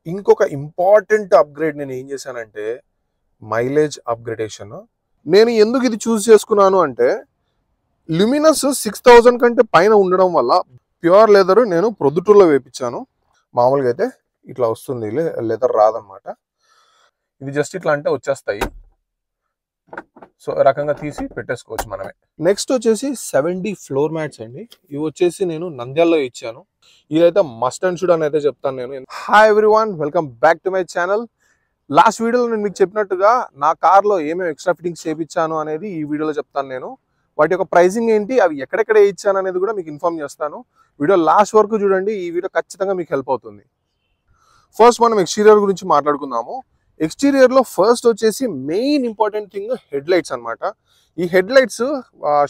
ఇంకొక important upgrade నేను ఏం చేశానంటే మైలేజ్ అప్గ్రేడేషన్. నేను ఎందుకు ఇది చూస్ చేసుకున్నాను అంటే ల్యూమినస్ 6000 కంటే పైన ఉండడం వల్ల ప్యూర్ లెదర్ నేను ప్రొద్దుటూరులో వేయించాను. మామూలుగా అయితే ఇట్లా వస్తుంది, లెదర్ రాదనమాట. ఇది జస్ట్ ఇట్లా అంటే వచ్చేస్తాయి. సో రకంగా తీసి పెట్టేసుకోవచ్చు మనమే. నెక్స్ట్ వచ్చేసి 70 ఫ్లోర్ మ్యాట్స్ అండి. ఇవి వచ్చేసి నేను నంద్యాలలో ఇచ్చాను. ఇదైతే మస్ట్ అండ్ షుడ్ అని అయితే చెప్తాను నేను. Hi everyone, welcome back to my channel. Last వీడియోలో నేను మీకు చెప్పినట్టుగా నా కార్లో ఏమేమి ఎక్స్ట్రా ఫిట్టింగ్స్ చేయించాను అనేది ఈ వీడియోలో చెప్తాను నేను. వాటి యొక్క ప్రైసింగ్ ఏంటి, అవి ఎక్కడెక్కడ ఇచ్చాను అనేది కూడా మీకు ఇన్ఫార్మ్ చేస్తాను. వీడియో లాస్ట్ వరకు చూడండి, ఈ వీడియో ఖచ్చితంగా మీకు హెల్ప్ అవుతుంది. ఫస్ట్ మనం ఎక్స్టీరియర్ గురించి మాట్లాడుకుందాము. ఎక్స్టీరియర్ లో ఫస్ట్ వచ్చేసి main important thing head lights అనమాట. ఈ హెడ్ లైట్స్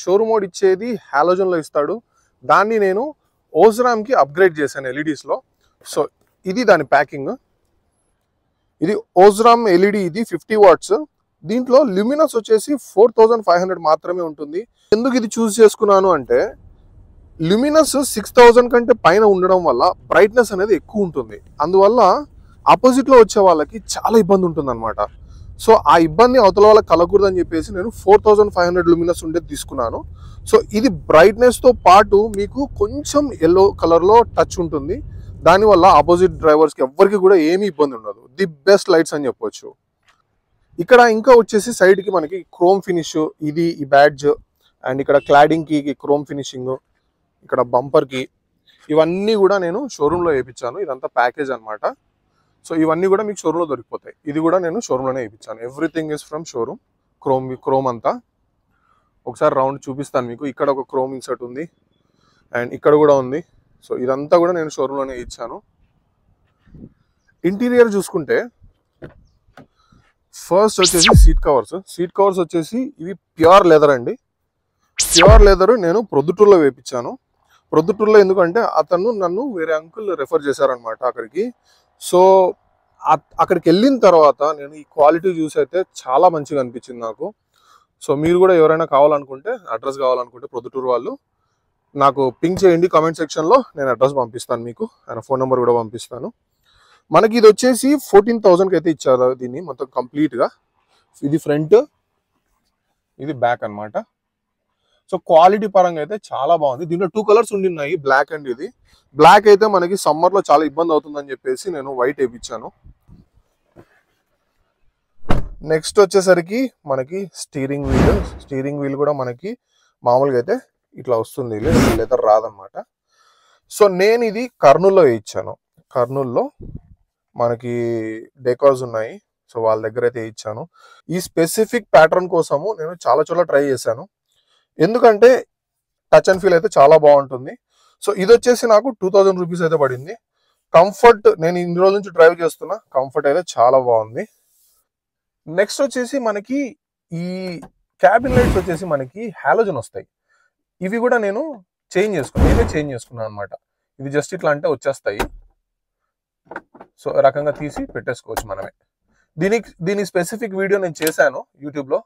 షోరూమ్ మోడ్ ఇచ్చేది హాలోజన్ లో ఇస్తాడు. దాన్ని నేను ఓజ్రామ్ కి అప్గ్రేడ్ చేశాను ఎల్ఈడీస్ లో. సో ఇది దాని ప్యాకింగ్. ఇది ఓజ్రామ్ ఎల్ఈడి, ఇది 50 వాట్స్. దీంట్లో ల్యూమినస్ వచ్చేసి 4500 మాత్రమే ఉంటుంది. ఎందుకు ఇది చూస్ చేసుకున్నాను అంటే ల్యూమినస్ 6000 కంటే పైన ఉండడం వల్ల బ్రైట్నెస్ అనేది ఎక్కువ ఉంటుంది. అందువల్ల ఆపోజిట్ లో వచ్చే వాళ్ళకి చాలా ఇబ్బంది ఉంటుంది అనమాట. సో ఆ ఇబ్బంది అవతల వాళ్ళకి కలగకూడదని చెప్పేసి నేను 4500 ల్యూమినస్ ఉండేది తీసుకున్నాను. సో ఇది బ్రైట్నెస్ తో పాటు మీకు కొంచెం ఎల్లో కలర్ లో టచ్ ఉంటుంది. దానివల్ల ఆపోజిట్ డ్రైవర్స్ కి ఎవరికి కూడా ఏమీ ఇబ్బంది ఉండదు. ది బెస్ట్ లైట్స్ అని చెప్పొచ్చు. ఇక్కడ ఇంకా వచ్చేసి సైడ్ కి మనకి క్రోమ్ ఫినిష్, ఇది ఈ బ్యాడ్జ్, అండ్ ఇక్కడ క్లాడింగ్ కి క్రోమ్ ఫినిషింగ్, ఇక్కడ బంపర్ కి, ఇవన్నీ కూడా నేను షోరూమ్ లో వేయించాను. ఇదంతా ప్యాకేజ్ అనమాట. సో ఇవన్నీ కూడా మీకు షోరూమ్ లో దొరికిపోతాయి. ఇది కూడా నేను షోరూమ్ లోనే వేయించాను. Everything is from showroom. Chrome అంతా ఒకసారి రౌండ్ చూపిస్తాను మీకు. ఇక్కడ ఒక క్రోమ్ ఇన్సర్ట్ ఉంది, అండ్ ఇక్కడ కూడా ఉంది. సో ఇదంతా కూడా నేను షోరూమ్ లోనే ఇచ్చాను. ఇంటీరియర్ చూసుకుంటే ఫస్ట్ వచ్చేసి సీట్ కవర్స్ వచ్చేసి ఇవి ప్యూర్ లెదర్ అండి. ప్యూర్ లెదర్ నేను ప్రొద్దుటూరులో వేయించాను. ప్రొద్దుటూరులో ఎందుకంటే అతను నన్ను వేరే అంకుల్ రెఫర్ చేశారనమాట అక్కడికి. సో అక్కడికి వెళ్ళిన తర్వాత నేను ఈ క్వాలిటీ చూసి అయితే చాలా మంచిగా అనిపించింది నాకు. సో మీరు కూడా ఎవరైనా కావాలనుకుంటే, అడ్రస్ కావాలనుకుంటే ప్రొద్దుటూరు వాళ్ళు నాకు పింక్ చేయండి కామెంట్ సెక్షన్లో. నేను అడ్రస్ పంపిస్తాను మీకు, ఆయన ఫోన్ నెంబర్ కూడా పంపిస్తాను. మనకి ఇది వచ్చేసి 14,000కి అయితే ఇచ్చారు దీన్ని మొత్తం కంప్లీట్గా. ఇది ఫ్రంట్, ఇది బ్యాక్ అనమాట. సో క్వాలిటీ పరంగా అయితే చాలా బాగుంది. దీంట్లో 2 కలర్స్ ఉండిన్నాయి, బ్లాక్ అండ్ ఇది. బ్లాక్ అయితే మనకి సమ్మర్ లో చాలా ఇబ్బంది అవుతుందని చెప్పేసి నేను వైట్ వేయించాను. నెక్స్ట్ వచ్చేసరికి మనకి స్టీరింగ్ వీల్ కూడా మనకి మామూలుగా అయితే ఇట్లా వస్తుంది, లెదర్ రాదనమాట. సో నేను ఇది కర్నూల్లో వేయించాను. కర్నూల్లో మనకి డెకార్స్ ఉన్నాయి, సో వాళ్ళ దగ్గర అయితే వేయించాను. ఈ స్పెసిఫిక్ ప్యాటర్న్ కోసము నేను చాలా చోట్ల ట్రై చేశాను, ఎందుకంటే టచ్ అండ్ ఫీల్ అయితే చాలా బాగుంటుంది. సో ఇది వచ్చేసి నాకు 2000 రూపీస్ అయితే పడింది. కంఫర్ట్, నేను ఇన్ని రోజుల నుంచి డ్రైవ్ చేస్తున్నా, కంఫర్ట్ అయితే చాలా బాగుంది. నెక్స్ట్ వచ్చేసి మనకి ఈ క్యాబిన్ లైట్స్ వచ్చేసి మనకి హాలోజన్ వస్తాయి. ఇవి కూడా నేను చేంజ్ చేసుకున్నాను అనమాట. ఇది జస్ట్ ఇట్లా అంటే వచ్చేస్తాయి. సో రకంగా తీసి పెట్టేసుకోవచ్చు మనమే. దీని స్పెసిఫిక్ వీడియో నేను చేశాను యూట్యూబ్లో.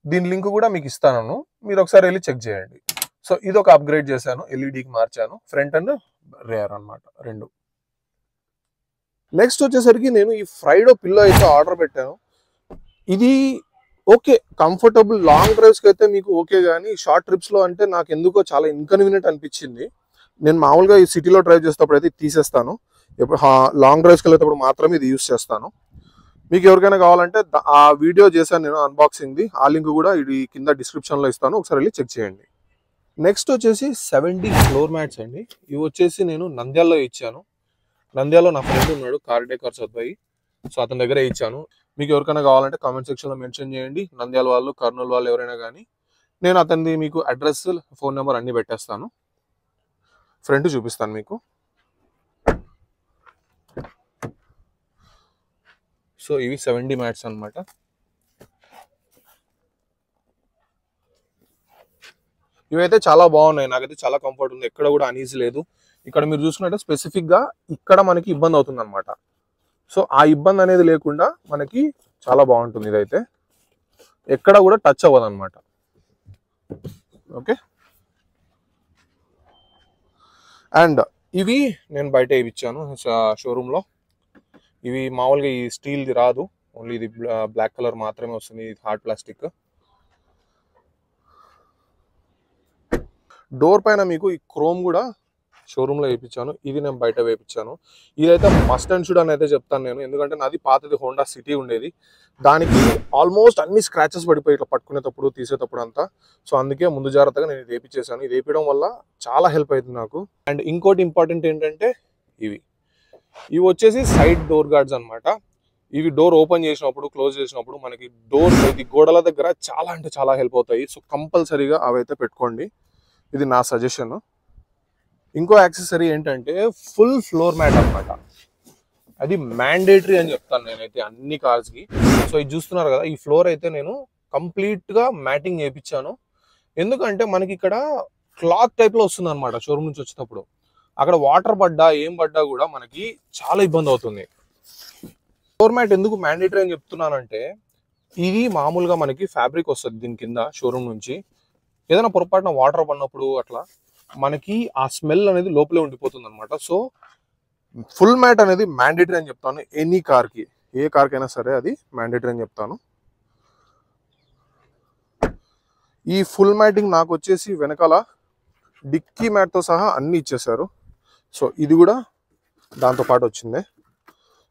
దీని లింక్ కూడా మీకు ఇస్తాను, మీరు ఒకసారి వెళ్ళి చెక్ చేయండి. సో ఇది ఒక అప్గ్రేడ్ చేశాను, ఎల్ఈడికి మార్చాను, ఫ్రంట్ అండ్ రేర్ అనమాట రెండు. నెక్స్ట్ వచ్చేసరికి నేను ఈ ఫ్రైడో పిల్లో అయితే ఆర్డర్ పెట్టాను. ఇది ఓకే, కంఫర్టబుల్ లాంగ్ డ్రైవ్స్కి అయితే మీకు ఓకే, కానీ షార్ట్ ట్రిప్స్లో అంటే నాకు ఎందుకో చాలా ఇన్కన్వీనియంట్ అనిపించింది. నేను మామూలుగా ఈ సిటీలో డ్రైవ్ చేసేటప్పుడు అయితే తీసేస్తాను, ఎప్పుడు లాంగ్ డ్రైవ్స్కి వెళ్ళేటప్పుడు మాత్రమే ఇది యూస్ చేస్తాను. మీకు ఎవరికైనా కావాలంటే ఆ వీడియో చేశాను నేను అన్బాక్సింగ్ది, ఆ లింక్ కూడా ఇది కింద డిస్క్రిప్షన్లో ఇస్తాను, ఒకసారి వెళ్ళి చెక్ చేయండి. నెక్స్ట్ వచ్చేసి 70 ఫ్లోర్ మ్యాట్స్ అండి. ఇవి వచ్చేసి నేను నంద్యాలలో ఇచ్చాను. నంద్యాలలో నా ఫ్రెండ్ ఉన్నాడు, కార్ డెకార్స్ అబ్బాయి, సో అతని దగ్గర ఇచ్చాను. మీకు ఎవరికైనా కావాలంటే కామెంట్ సెక్షన్లో మెన్షన్ చేయండి, నంద్యాల వాళ్ళు, కర్నూలు వాళ్ళు ఎవరైనా కానీ. నేను అతనిది మీకు అడ్రస్, ఫోన్ నెంబర్ అన్నీ పెట్టేస్తాను. ఫ్రంట్ చూపిస్తాను మీకు. సో ఇవి 70 మ్యాట్స్ అనమాట. ఇవైతే చాలా బాగున్నాయి, నాకైతే చాలా కంఫర్ట్ ఉంది, ఎక్కడ కూడా అనీజీ లేదు. ఇక్కడ మీరు చూసుకున్నట్టే స్పెసిఫిక్గా ఇక్కడ మనకి ఇబ్బంది అవుతుంది అనమాట. సో ఆ ఇబ్బంది అనేది లేకుండా మనకి చాలా బాగుంటుంది. ఇదైతే ఎక్కడ కూడా టచ్ అవ్వదు అనమాట. ఓకే, అండ్ ఇవి నేను బయట ఇచ్చాను షోరూంలో. ఇవి మామూలుగా ఈ స్టీల్ది రాదు, ఓన్లీ ఇది బ్లాక్ కలర్ మాత్రమే వస్తుంది, ఇది హార్డ్ ప్లాస్టిక్. డోర్ పైన మీకు ఈ క్రోమ్ కూడా షోరూంలో వేయించాను, ఇది నేను బయట వేయించాను. ఇదైతే మస్ట్ అండ్ షుడ్ అని అయితే చెప్తాను నేను, ఎందుకంటే నాది పాతది హోండా సిటీ ఉండేది, దానికి ఆల్మోస్ట్ అన్ని స్క్రాచెస్ పడిపోయి ఇట్లా పట్టుకునేటప్పుడు తీసేటప్పుడు అంతా. సో అందుకే ముందు జాగ్రత్తగా నేను ఇది వేయించేసాను. ఇది వేయించడం వల్ల చాలా హెల్ప్ అవుతుంది నాకు. అండ్ ఇంకోటి ఇంపార్టెంట్ ఏంటంటే ఇవి వచ్చేసి సైడ్ డోర్ గార్డ్స్ అనమాట. ఇవి డోర్ ఓపెన్ చేసినప్పుడు క్లోజ్ చేసినప్పుడు మనకి డోర్ ఇది గోడల దగ్గర చాలా అంటే చాలా హెల్ప్ అవుతాయి. సో కంపల్సరీగా అవైతే పెట్టుకోండి, ఇది నా సజెషన్. ఇంకో యాక్సెసరీ ఏంటంటే ఫుల్ ఫ్లోర్ మ్యాట్ అనమాట. అది మ్యాండేటరీ అని చెప్తాను నేనైతే అన్ని కార్స్కి. సో ఇది చూస్తున్నారు కదా, ఈ ఫ్లోర్ అయితే నేను కంప్లీట్గా మ్యాటింగ్ చేయించాను. ఎందుకంటే మనకి ఇక్కడ క్లాత్ టైప్లో వస్తుంది అనమాట షోరూమ్ నుంచి వచ్చేటప్పుడు. అక్కడ వాటర్ పడ్డా ఏం పడ్డా కూడా మనకి చాలా ఇబ్బంది అవుతుంది. ఫ్లోర్ మ్యాట్ ఎందుకు మ్యాండేటరీ అని చెప్తున్నానంటే, ఇది మామూలుగా మనకి ఫ్యాబ్రిక్ వస్తుంది దీని కింద షోరూమ్ నుంచి. ఏదైనా పొరపాటున వాటర్ పడినప్పుడు అట్లా మనకి ఆ స్మెల్ అనేది లోపలే ఉండిపోతుంది అనమాట. సో ఫుల్ మ్యాట్ అనేది మ్యాండేటరీ అని చెప్తాను ఎనీ కార్కి, ఏ కార్కి అయినా సరే అది మ్యాండేటరీ అని చెప్తాను. ఈ ఫుల్ మ్యాటింగ్ నాకు వచ్చేసి వెనకాల డిక్కీ మ్యాట్తో సహా అన్ని ఇచ్చేసారు. సో ఇది కూడా దాంతో పాటు వచ్చింది.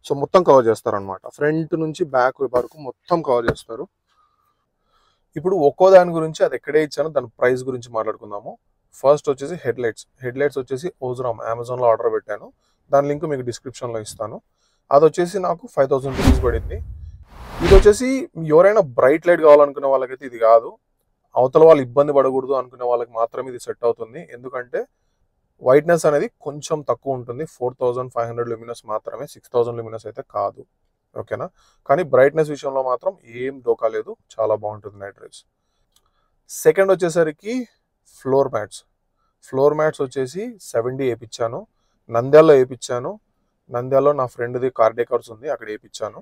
సో మొత్తం కవర్ చేస్తారనమాట, ఫ్రంట్ నుంచి బ్యాక్ వరకు మొత్తం కవర్ చేస్తారు. ఇప్పుడు ఒక్కో దాని గురించి అది ఎక్కడే ఇచ్చానో దాని ప్రైస్ గురించి మాట్లాడుకుందాము. ఫస్ట్ వచ్చేసి హెడ్ లైట్స్ వచ్చేసి ఓజ్రామ్ అమెజాన్లో ఆర్డర్ పెట్టాను, దాని లింక్ మీకు డిస్క్రిప్షన్లో ఇస్తాను. అది వచ్చేసి నాకు 5000 రూపీస్ పడింది. ఇది వచ్చేసి ఎవరైనా బ్రైట్ లైట్ కావాలనుకునే వాళ్ళకైతే ఇది కాదు, అవతల వాళ్ళు ఇబ్బంది పడకూడదు అనుకునే వాళ్ళకి మాత్రమే ఇది సెట్ అవుతుంది. ఎందుకంటే వైట్నెస్ అనేది కొంచెం తక్కువ ఉంటుంది, 4500 ల్యూమినస్ మాత్రమే, 6000 ల్యూమినస్ అయితే కాదు, ఓకేనా. కానీ బ్రైట్నెస్ విషయంలో మాత్రం ఏం డోకా లేదు, చాలా బాగుంటుంది నైట్ డ్రైవ్స్. సెకండ్ వచ్చేసరికి ఫ్లోర్ మ్యాట్స్ వచ్చేసి 70 వేయించాను, నంద్యాలలో వేయించాను. నంద్యాలలో నా ఫ్రెండ్ది కార్ డెకర్స్ ఉంది, అక్కడ వేయించాను.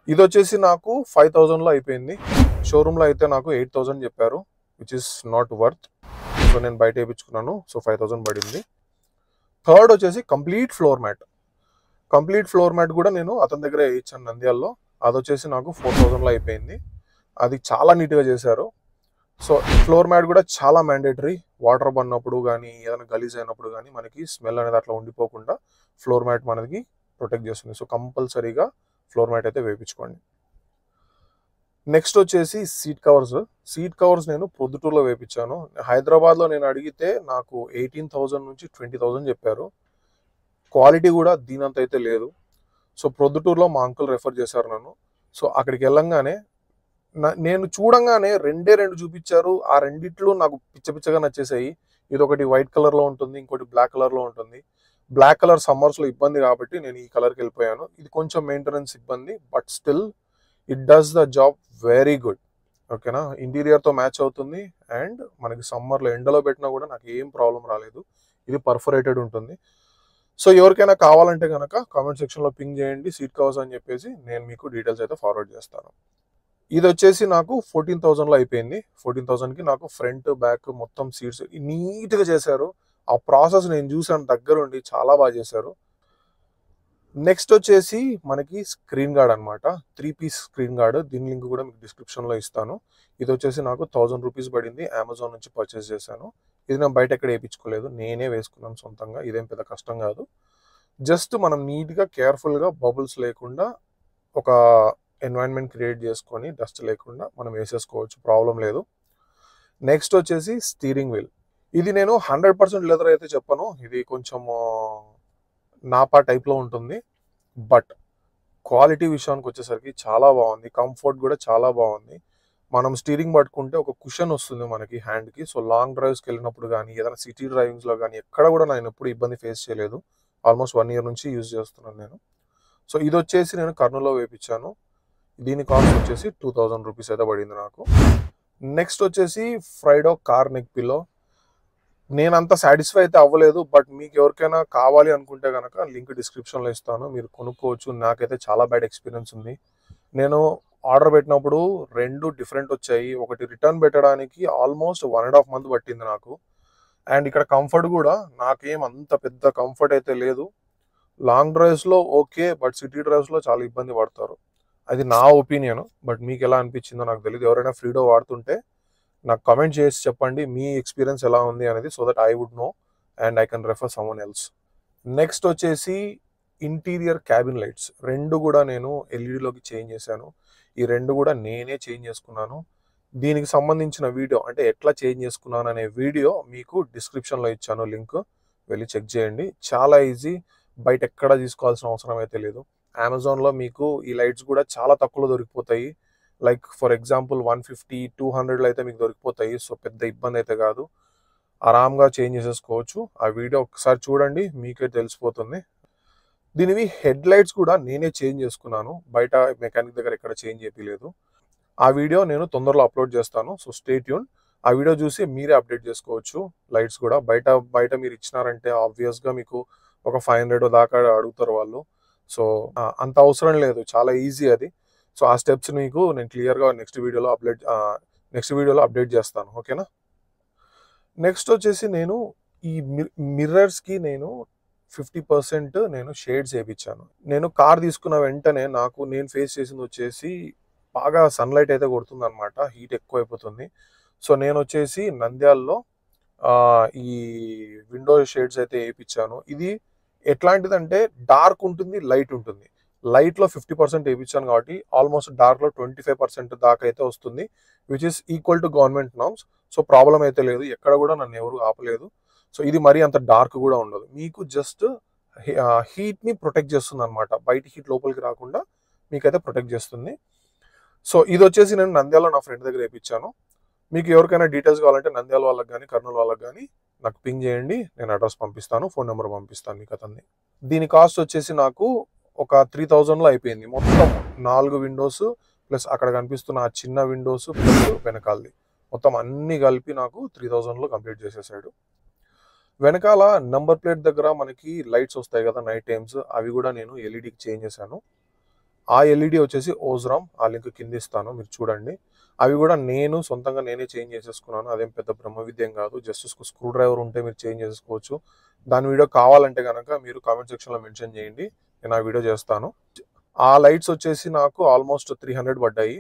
ఇది వచ్చేసి నాకు 5000లో అయిపోయింది. షోరూంలో అయితే నాకు 8000 చెప్పారు, which is not worth. So నేను బయట వేయించుకున్నాను, సో 5000 పడింది. థర్డ్ వచ్చేసి కంప్లీట్ ఫ్లోర్ మ్యాట్ కూడా నేను అతని దగ్గర వేయించాను నంద్యాలలో. అది వచ్చేసి నాకు 4000లో అయిపోయింది. అది చాలా నీట్గా చేశారు. సో ఫ్లోర్ మ్యాట్ కూడా చాలా మ్యాండేటరీ, వాటర్ పడినప్పుడు కానీ ఏదైనా గలీజ్ అయినప్పుడు కానీ మనకి స్మెల్ అనేది అట్లా ఉండిపోకుండా ఫ్లోర్ మ్యాట్ మనకి ప్రొటెక్ట్ చేస్తుంది. సో కంపల్సరీగా ఫ్లోర్ మ్యాట్ అయితే వేయించుకోండి. నెక్స్ట్ వచ్చేసి సీట్ కవర్స్ నేను ప్రొద్దుటూరులో వేయించాను. హైదరాబాద్లో నేను అడిగితే నాకు 18,000 నుంచి 20,000 చెప్పారు. క్వాలిటీ కూడా దీనంత అయితే లేదు. సో ప్రొద్దుటూరులో మా అంకుల్ రెఫర్ చేశారు నన్ను. సో అక్కడికి వెళ్ళంగానే నేను చూడంగానే రెండు చూపించారు, ఆ రెండిట్లో నాకు పిచ్చగా నచ్చేసాయి. ఇది ఒకటి వైట్ కలర్లో ఉంటుంది, ఇంకోటి బ్లాక్ కలర్లో ఉంటుంది. బ్లాక్ కలర్ సమ్మర్స్లో ఇబ్బంది కాబట్టి నేను ఈ కలర్కి వెళ్ళిపోయాను. ఇది కొంచెం మెయింటెనెన్స్ ఇబ్బంది, but still it does the job very good, ఓకేనా. ఇంటీరియర్తో మ్యాచ్ అవుతుంది అండ్ మనకి సమ్మర్లో ఎండలో పెట్టినా కూడా నాకు ఏం ప్రాబ్లం రాలేదు. ఇది పర్ఫొరేటెడ్ ఉంటుంది. సో ఎవరికైనా కావాలంటే కనుక కామెంట్ సెక్షన్లో పింగ్ చేయండి సీట్ కవర్స్ అని చెప్పేసి, నేను మీకు డీటెయిల్స్ అయితే ఫార్వర్డ్ చేస్తాను. ఇది వచ్చేసి నాకు 14,000లో అయిపోయింది. 14,000కి నాకు ఫ్రంట్ బ్యాక్ మొత్తం సీట్స్ నీట్గా చేశారు. ఆ ప్రాసెస్ నేను చూసాను దగ్గరుండి, చాలా బాగా చేశారు. నెక్స్ట్ వచ్చేసి మనకి స్క్రీన్ గార్డ్ అనమాట, 3 పీస్ స్క్రీన్ గార్డ్. దీని లింక్ కూడా మీకు డిస్క్రిప్షన్లో ఇస్తాను. ఇది వచ్చేసి నాకు 1000 రూపీస్ పడింది, అమెజాన్ నుంచి పర్చేస్ చేశాను. ఇది నేను బయట ఎక్కడ వేయించుకోలేదు, నేనే వేసుకున్నాను సొంతంగా. ఇదేం పెద్ద కష్టం కాదు, జస్ట్ మనం నీట్గా కేర్ఫుల్గా బబుల్స్ లేకుండా ఒక ఎన్వైరన్మెంట్ క్రియేట్ చేసుకొని డస్ట్ లేకుండా మనం వేసేసుకోవచ్చు, ప్రాబ్లం లేదు. నెక్స్ట్ వచ్చేసి స్టీరింగ్ వీల్. ఇది నేను 100% లెదర్ అయితే చెప్పను, ఇది కొంచెం నాపా టైప్లో ఉంటుంది. బట్ క్వాలిటీ విషయానికి వచ్చేసరికి చాలా బాగుంది, కంఫర్ట్ కూడా చాలా బాగుంది. మనం స్టీరింగ్ పట్టుకుంటే ఒక కుషన్ వస్తుంది మనకి హ్యాండ్కి. సో లాంగ్ డ్రైవ్స్కి వెళ్ళినప్పుడు కానీ ఏదైనా సిటీ డ్రైవింగ్స్లో కానీ ఎక్కడ కూడా నేను ఎప్పుడు ఇబ్బంది ఫేస్ చేయలేదు. ఆల్మోస్ట్ 1 year నుంచి యూజ్ చేస్తున్నాను నేను. సో ఇది వచ్చేసి నేను కర్నూలులో వేయించాను. దీని కాస్ట్ వచ్చేసి 2000 రూపీస్ అయితే పడింది నాకు. నెక్స్ట్ వచ్చేసి ఫ్రైడో కార్ నెక్ పిల్లో. నేను అంత సాటిస్ఫై అయితే అవ్వలేదు, బట్ మీకు ఎవరికైనా కావాలి అనుకుంటే కనుక లింక్ డిస్క్రిప్షన్లో ఇస్తాను, మీరు కొనుక్కోవచ్చు. నాకైతే చాలా బ్యాడ్ ఎక్స్పీరియన్స్ ఉంది. నేను ఆర్డర్ పెట్టినప్పుడు 2 డిఫరెంట్ వచ్చాయి. ఒకటి రిటర్న్ పెట్టడానికి ఆల్మోస్ట్ 1.5 month పట్టింది నాకు. అండ్ ఇక్కడ కంఫర్ట్ కూడా నాకేం అంత పెద్ద కంఫర్ట్ అయితే లేదు. లాంగ్ డ్రైవ్స్లో ఓకే, బట్ సిటీ డ్రైవ్స్లో చాలా ఇబ్బంది పడతారు. అది నా ఒపీనియన్. బట్ మీకు ఎలా అనిపించిందో నాకు తెలియదు. ఎవరైనా ఫ్రీడో వాడుతుంటే నాకు కమెంట్ చేసి చెప్పండి మీ ఎక్స్పీరియన్స్ ఎలా ఉంది అనేది, so that I would know and I can refer someone else. Next వచ్చేసి ఇంటీరియర్ క్యాబిన్ లైట్స్ రెండు కూడా నేను ఎల్ఈడిలోకి చేంజ్ చేశాను. ఈ రెండు కూడా నేనే చేంజ్ చేసుకున్నాను. దీనికి సంబంధించిన వీడియో, అంటే ఎట్లా చేంజ్ చేసుకున్నాను అనే వీడియో మీకు డిస్క్రిప్షన్లో ఇచ్చాను, లింక్ వెళ్ళి చెక్ చేయండి. చాలా ఈజీ, బయట ఎక్కడ తీసుకోవాల్సిన అవసరం అయితే లేదు. అమెజాన్లో మీకు ఈ లైట్స్ కూడా చాలా తక్కువలో దొరికిపోతాయి. లైక్ ఫర్ ఎగ్జాంపుల్ 150, 200లో అయితే మీకు దొరికిపోతాయి. సో పెద్ద ఇబ్బంది అయితే కాదు, ఆరామ్గా చేంజ్ చేసేసుకోవచ్చు. ఆ వీడియో ఒకసారి చూడండి, మీకే తెలిసిపోతుంది. దీనివి హెడ్ లైట్స్ కూడా నేనే చేంజ్ చేసుకున్నాను, బయట మెకానిక్ దగ్గర ఎక్కడ చేంజ్ చేయలేదు. ఆ వీడియో నేను తొందరలో అప్లోడ్ చేస్తాను, సో స్టే ట్యూన్. ఆ వీడియో చూసి మీరే అప్డేట్ చేసుకోవచ్చు. లైట్స్ కూడా బయట మీరు ఇచ్చినారంటే ఆబ్వియస్గా మీకు ఒక 500 దాకా అడుగుతారు వాళ్ళు. సో అంత అవసరం లేదు, చాలా ఈజీ అది. సో ఆ స్టెప్స్ మీకు నేను క్లియర్గా నెక్స్ట్ వీడియోలో అప్డేట్ చేస్తాను, ఓకేనా. నెక్స్ట్ వచ్చేసి నేను ఈ మిర్రర్స్కి నేను 50% నేను షేడ్స్ వేయించాను. నేను కార్ తీసుకున్న వెంటనే నేను ఫేస్ చేసింది వచ్చేసి బాగా సన్లైట్ అయితే కొడుతుంది అనమాట, హీట్ ఎక్కువ అయిపోతుంది. సో నేను వచ్చేసి నంద్యాలలో ఈ విండో షేడ్స్ అయితే వేయించాను. ఇది ఎట్లాంటిదంటే డార్క్ ఉంటుంది, లైట్ ఉంటుంది. లైట్లో 50% వేయించాను కాబట్టి ఆల్మోస్ట్ డార్క్లో 25% దాకా అయితే వస్తుంది, which is equal to government norms. So problem అయితే లేదు, ఎక్కడ కూడా నన్ను ఎవరు ఆపలేదు. సో ఇది మరీ అంత డార్క్ కూడా ఉండదు, మీకు జస్ట్ హీట్ని ప్రొటెక్ట్ చేస్తుంది అనమాట. బయట హీట్ లోపలికి రాకుండా మీకైతే ప్రొటెక్ట్ చేస్తుంది. సో ఇది వచ్చేసి నేను నంద్యాలలో నా ఫ్రెండ్ దగ్గర వేయించాను. మీకు ఎవరికైనా డీటెయిల్స్ కావాలంటే నంద్యాల వాళ్ళకి కానీ కర్నూలు వాళ్ళకి కానీ నాకు పింగ్ చేయండి, నేను అడ్రస్ పంపిస్తాను, ఫోన్ నెంబర్ పంపిస్తాను మీకు అతన్ని. దీని కాస్ట్ వచ్చేసి నాకు ఒక 3000లో అయిపోయింది. మొత్తం 4 విండోస్ ప్లస్ అక్కడ కనిపిస్తున్న ఆ చిన్న విండోస్ ప్లస్ వెనకాలది మొత్తం అన్ని కలిపి నాకు 3000లో కంప్లీట్ చేసేసాడు. వెనకాల నంబర్ ప్లేట్ దగ్గర మనకి లైట్స్ వస్తాయి కదా నైట్ టైమ్స్, అవి కూడా నేను ఎల్ఈడికి చేంజ్ చేశాను. ఆ ఎల్ఈడి వచ్చేసి ఓజ్రామ్, ఆ లింక్ కింద ఇస్తాను, మీరు చూడండి. అవి కూడా నేను సొంతంగా నేనే చేంజ్ చేసేసుకున్నాను, అదేం పెద్ద బ్రహ్మ విద్యం కాదు. జస్ట్ స్క్రూ డ్రైవర్ ఉంటే మీరు చేంజ్ చేసుకోవచ్చు. దాని వీడియో కావాలంటే కనుక మీరు కామెంట్ సెక్షన్లో మెన్షన్ చేయండి, నేను ఆ వీడియో చేస్తాను. ఆ లైట్స్ వచ్చేసి నాకు ఆల్మోస్ట్ 300 పడ్డాయి.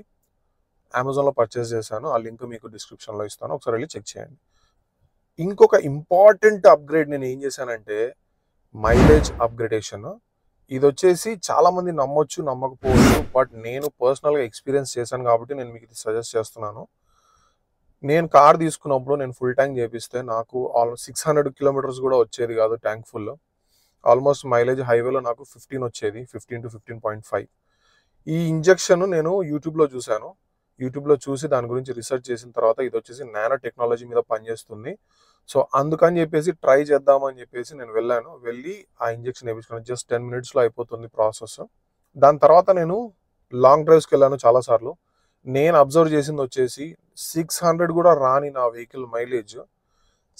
అమెజాన్లో పర్చేస్ చేశాను, ఆ లింక్ మీకు డిస్క్రిప్షన్లో ఇస్తాను, ఒకసారి వెళ్ళి చెక్ చేయండి. ఇంకొక ఇంపార్టెంట్ అప్గ్రేడ్ నేను ఏం చేశానంటే మైలేజ్ అప్గ్రేడేషన్. ఇది వచ్చేసి చాలా మంది నమ్మొచ్చు నమ్మకపోవచ్చు, బట్ నేను పర్సనల్గా ఎక్స్పీరియన్స్ చేశాను కాబట్టి నేను మీకు ఇది సజెస్ట్ చేస్తున్నాను. నేను కార్ తీసుకున్నప్పుడు నేను ఫుల్ ట్యాంక్ చేపిస్తే నాకు ఆల్మోస్ట్ 600 కిలోమీటర్స్ కూడా వచ్చేది కాదు ట్యాంక్ ఫుల్. ఆల్మోస్ట్ మైలేజ్ హైవేలో నాకు 15 వచ్చేది, 15 to 15.5. ఈ ఇంజెక్షన్ నేను యూట్యూబ్లో చూశాను. యూట్యూబ్లో చూసి దాని గురించి రీసెర్చ్ చేసిన తర్వాత ఇది వచ్చేసి నానో టెక్నాలజీ మీద పనిచేస్తుంది. సో అందుకని చెప్పేసి ట్రై చేద్దామని చెప్పేసి నేను వెళ్ళి ఆ ఇంజెక్షన్ వేయించుకున్నాను. జస్ట్ 10 minutesలో అయిపోతుంది ప్రాసెస్. దాని తర్వాత నేను లాంగ్ డ్రైవ్స్కి వెళ్ళాను చాలాసార్లు. నేను అబ్జర్వ్ చేసింది వచ్చేసి 600 కూడా రాని నా వెహికల్ మైలేజ్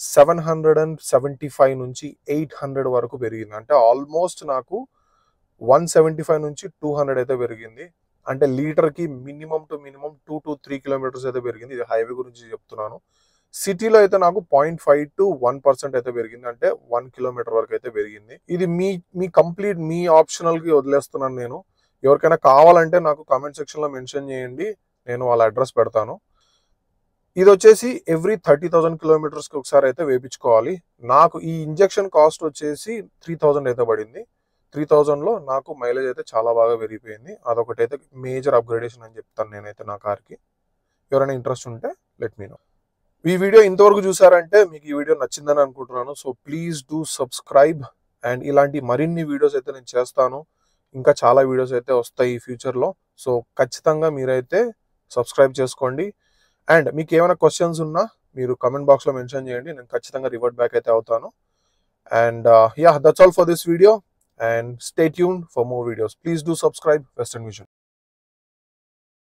775 నుంచి 800 వరకు పెరిగింది. అంటే ఆల్మోస్ట్ నాకు 175 నుంచి 200 అయితే పెరిగింది. అంటే లీటర్కి మినిమం 2 to 3 కిలోమీటర్స్ అయితే పెరిగింది. ఇది హైవే గురించి చెప్తున్నాను. సిటీలో అయితే నాకు 0.5 to 1% అయితే పెరిగింది, అంటే 1 కిలోమీటర్ వరకు అయితే పెరిగింది. ఇది మీ కంప్లీట్ మీ ఆప్షనల్కి వదిలేస్తున్నాను నేను. ఎవరికైనా కావాలంటే నాకు కామెంట్ సెక్షన్లో మెన్షన్ చేయండి, నేను వాళ్ళ అడ్రస్ పెడతాను. ఇది వచ్చేసి ఎవ్రీ 30,000 కిలోమీటర్స్కి ఒకసారి అయితే వేయించుకోవాలి. నాకు ఈ ఇంజెక్షన్ కాస్ట్ వచ్చేసి 3000 అయితే పడింది. 3000లో నాకు మైలేజ్ అయితే చాలా బాగా పెరిగిపోయింది. అదొకటైతే మేజర్ అప్గ్రేడేషన్ అని చెప్తాను నేనైతే నా కార్కి. ఎవరైనా ఇంట్రెస్ట్ ఉంటే లెట్ మీ నో. ఈ వీడియో ఇంతవరకు చూసారంటే మీకు ఈ వీడియో నచ్చిందని అనుకుంటున్నాను. So please do subscribe, and ఇలాంటి మరిన్ని వీడియోస్ అయితే నేను చేస్తాను. ఇంకా చాలా వీడియోస్ అయితే వస్తాయి ఈ ఫ్యూచర్లో. సో ఖచ్చితంగా మీరైతే సబ్స్క్రైబ్ చేసుకోండి. అండ్ మీకు ఏమైనా క్వశ్చన్స్ ఉన్నా మీరు కమెంట్ బాక్స్లో మెన్షన్ చేయండి, నేను ఖచ్చితంగా రివర్ట్ బ్యాక్ అయితే అవుతాను. And yeah, that's all for this video, and stay tuned for more videos. Please do subscribe Western Vision.